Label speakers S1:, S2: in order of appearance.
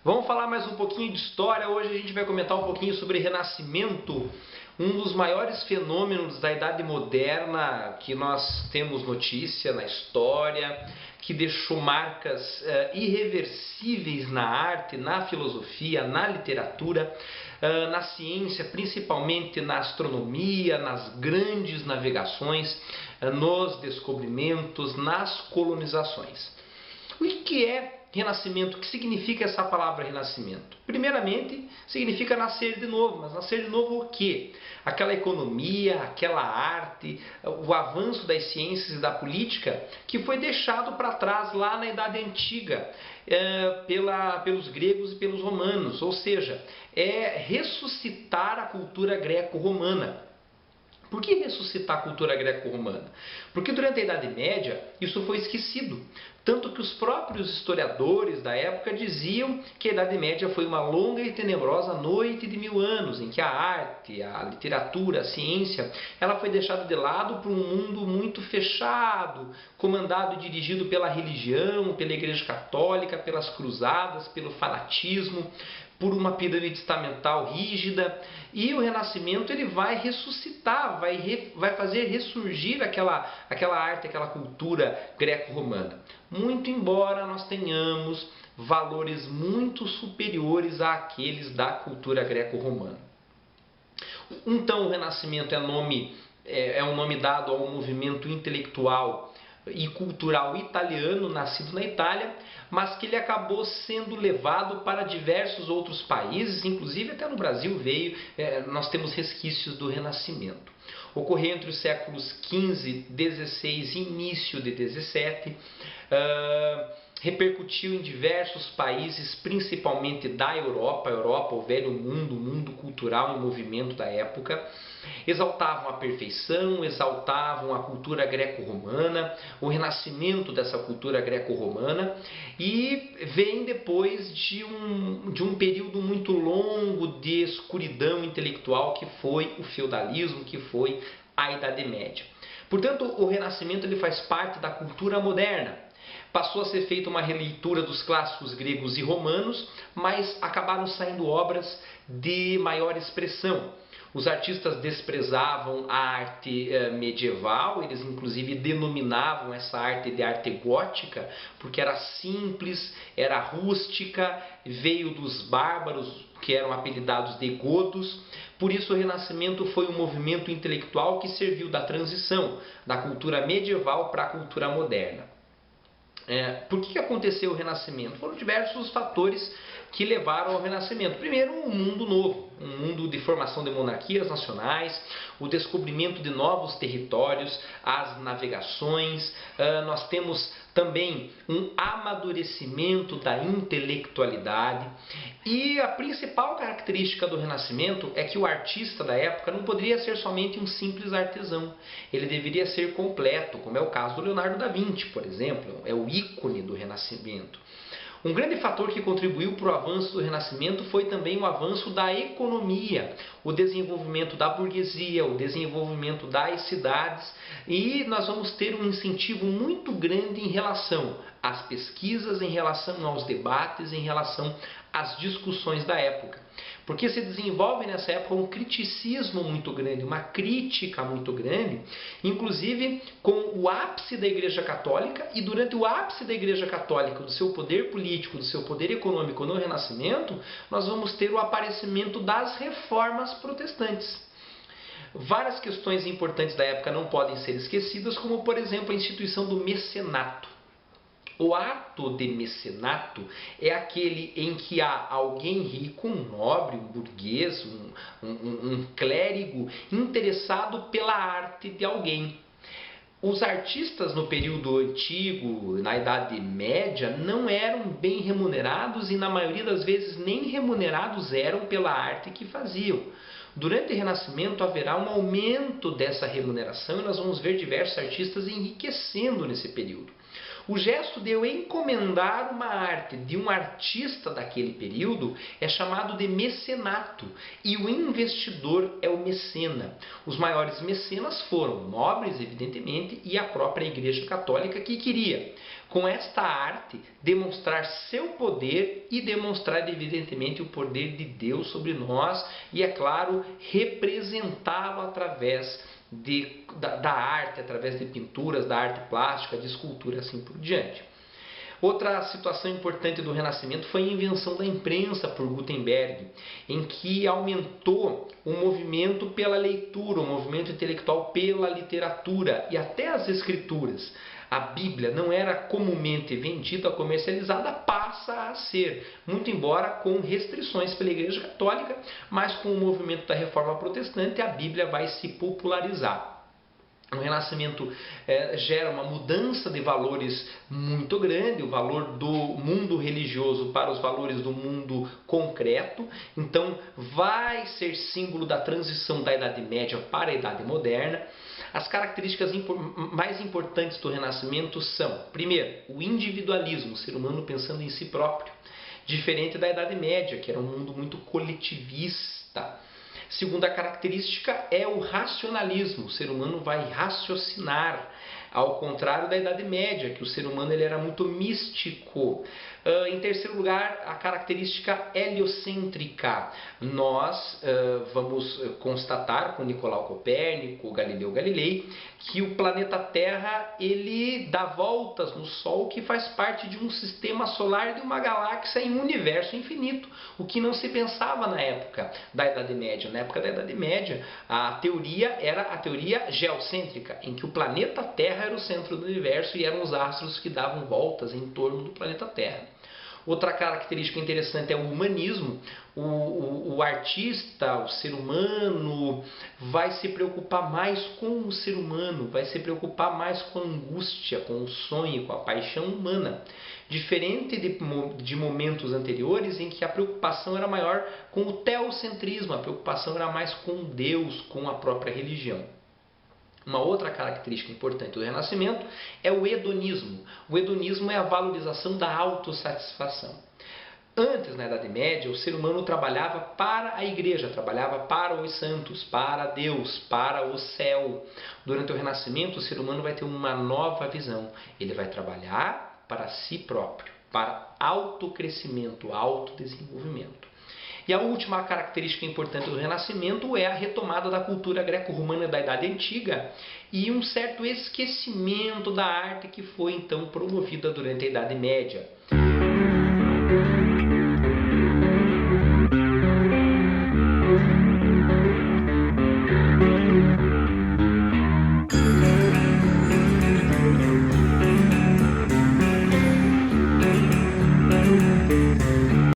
S1: Vamos falar mais um pouquinho de história. Hoje a gente vai comentar um pouquinho sobre Renascimento, um dos maiores fenômenos da Idade Moderna que nós temos notícia na história, que deixou marcas irreversíveis na arte, na filosofia, na literatura, na ciência, principalmente na astronomia, nas grandes navegações, nos descobrimentos, nas colonizações. O que é renascimento? O que significa essa palavra renascimento? Primeiramente, significa nascer de novo. Mas nascer de novo o quê? Aquela economia, aquela arte, o avanço das ciências e da política que foi deixado para trás lá na Idade Antiga pelos gregos e pelos romanos. Ou seja, é ressuscitar a cultura greco-romana. Por que ressuscitar a cultura greco-romana? Porque durante a Idade Média isso foi esquecido. Tanto que os próprios historiadores da época diziam que a Idade Média foi uma longa e tenebrosa noite de 1000 anos, em que a arte, a literatura, a ciência, ela foi deixada de lado para um mundo muito fechado, comandado e dirigido pela religião, pela Igreja Católica, pelas cruzadas, pelo fanatismo, por uma pirâmide estamental rígida. E o Renascimento ele vai ressuscitar, vai fazer ressurgir aquela arte, aquela cultura greco-romana. Muito embora nós tenhamos valores muito superiores àqueles da cultura greco-romana. Então o Renascimento é um nome dado ao movimento intelectual e cultural italiano, nascido na Itália, mas que ele acabou sendo levado para diversos outros países, inclusive até no Brasil nós temos resquícios do Renascimento. Ocorreu entre os séculos XV, XVI e início de XVII, repercutiu em diversos países, principalmente da Europa, o velho mundo, o mundo cultural em movimento da época. Exaltavam a perfeição, exaltavam a cultura greco-romana, o renascimento dessa cultura greco-romana, e vem depois de um período muito longo de escuridão intelectual que foi o feudalismo, que foi a Idade Média. Portanto, o Renascimento ele faz parte da cultura moderna. Passou a ser feita uma releitura dos clássicos gregos e romanos, mas acabaram saindo obras de maior expressão. Os artistas desprezavam a arte medieval, eles inclusive denominavam essa arte de arte gótica, porque era simples, era rústica, veio dos bárbaros, que eram apelidados de godos. Por isso o Renascimento foi um movimento intelectual que serviu da transição da cultura medieval para a cultura moderna. Por que aconteceu o Renascimento? Foram diversos fatores que levaram ao Renascimento. Primeiro, um mundo novo, um mundo de formação de monarquias nacionais, o descobrimento de novos territórios, as navegações. Nós temos também um amadurecimento da intelectualidade. E a principal característica do Renascimento é que o artista da época não poderia ser somente um simples artesão. Ele deveria ser completo, como é o caso do Leonardo da Vinci, por exemplo. É o ícone do Renascimento. Um grande fator que contribuiu para o avanço do Renascimento foi também o avanço da economia, o desenvolvimento da burguesia, o desenvolvimento das cidades, e nós vamos ter um incentivo muito grande em relação às pesquisas, em relação aos debates, em relação às discussões da época. Porque se desenvolve nessa época um criticismo muito grande, uma crítica muito grande, inclusive com o ápice da Igreja Católica, e durante o ápice da Igreja Católica, do seu poder político, do seu poder econômico no Renascimento, nós vamos ter o aparecimento das reformas protestantes. Várias questões importantes da época não podem ser esquecidas, como por exemplo a instituição do mecenato. O ato de mecenato é aquele em que há alguém rico, um nobre, um burguês, um clérigo interessado pela arte de alguém. Os artistas no período antigo, na Idade Média, não eram bem remunerados e na maioria das vezes nem remunerados eram pela arte que faziam. Durante o Renascimento haverá um aumento dessa remuneração e nós vamos ver diversos artistas enriquecendo nesse período. O gesto de eu encomendar uma arte de um artista daquele período é chamado de mecenato, e o investidor é o mecena. Os maiores mecenas foram nobres, evidentemente, e a própria Igreja Católica, que queria, com esta arte, demonstrar seu poder e demonstrar, evidentemente, o poder de Deus sobre nós e, é claro, representá-lo através da arte, através de pinturas, da arte plástica, de escultura, assim por diante. Outra situação importante do Renascimento foi a invenção da imprensa por Gutenberg, em que aumentou o movimento pela leitura, o movimento intelectual pela literatura e até as escrituras. A Bíblia não era comumente vendida, comercializada, passa a ser, muito embora com restrições pela Igreja Católica, mas com o movimento da Reforma Protestante a Bíblia vai se popularizar. O Renascimento gera uma mudança de valores muito grande, o valor do mundo religioso para os valores do mundo concreto. Então, vai ser símbolo da transição da Idade Média para a Idade Moderna. As características mais importantes do Renascimento são, primeiro, o individualismo, o ser humano pensando em si próprio, diferente da Idade Média, que era um mundo muito coletivista. Segunda característica é o racionalismo. O ser humano vai raciocinar, ao contrário da Idade Média, que o ser humano ele era muito místico. Em terceiro lugar, a característica heliocêntrica. Nós vamos constatar com Nicolau Copérnico, Galileu Galilei, que o planeta Terra ele dá voltas no Sol, que faz parte de um sistema solar, de uma galáxia em um universo infinito, o que não se pensava na época da Idade Média. Na época da Idade Média, a teoria era a teoria geocêntrica, em que o planeta Terra era o centro do universo e eram os astros que davam voltas em torno do planeta Terra. Outra característica interessante é o humanismo. O artista, o ser humano, vai se preocupar mais com o ser humano, vai se preocupar mais com a angústia, com o sonho, com a paixão humana. Diferente de momentos anteriores em que a preocupação era maior com o teocentrismo, a preocupação era mais com Deus, com a própria religião. Uma outra característica importante do Renascimento é o hedonismo. O hedonismo é a valorização da autossatisfação. Antes, na Idade Média, o ser humano trabalhava para a igreja, trabalhava para os santos, para Deus, para o céu. Durante o Renascimento, o ser humano vai ter uma nova visão. Ele vai trabalhar para si próprio, para autocrescimento, autodesenvolvimento. E a última característica importante do Renascimento é a retomada da cultura greco-romana da Idade Antiga e um certo esquecimento da arte que foi então promovida durante a Idade Média.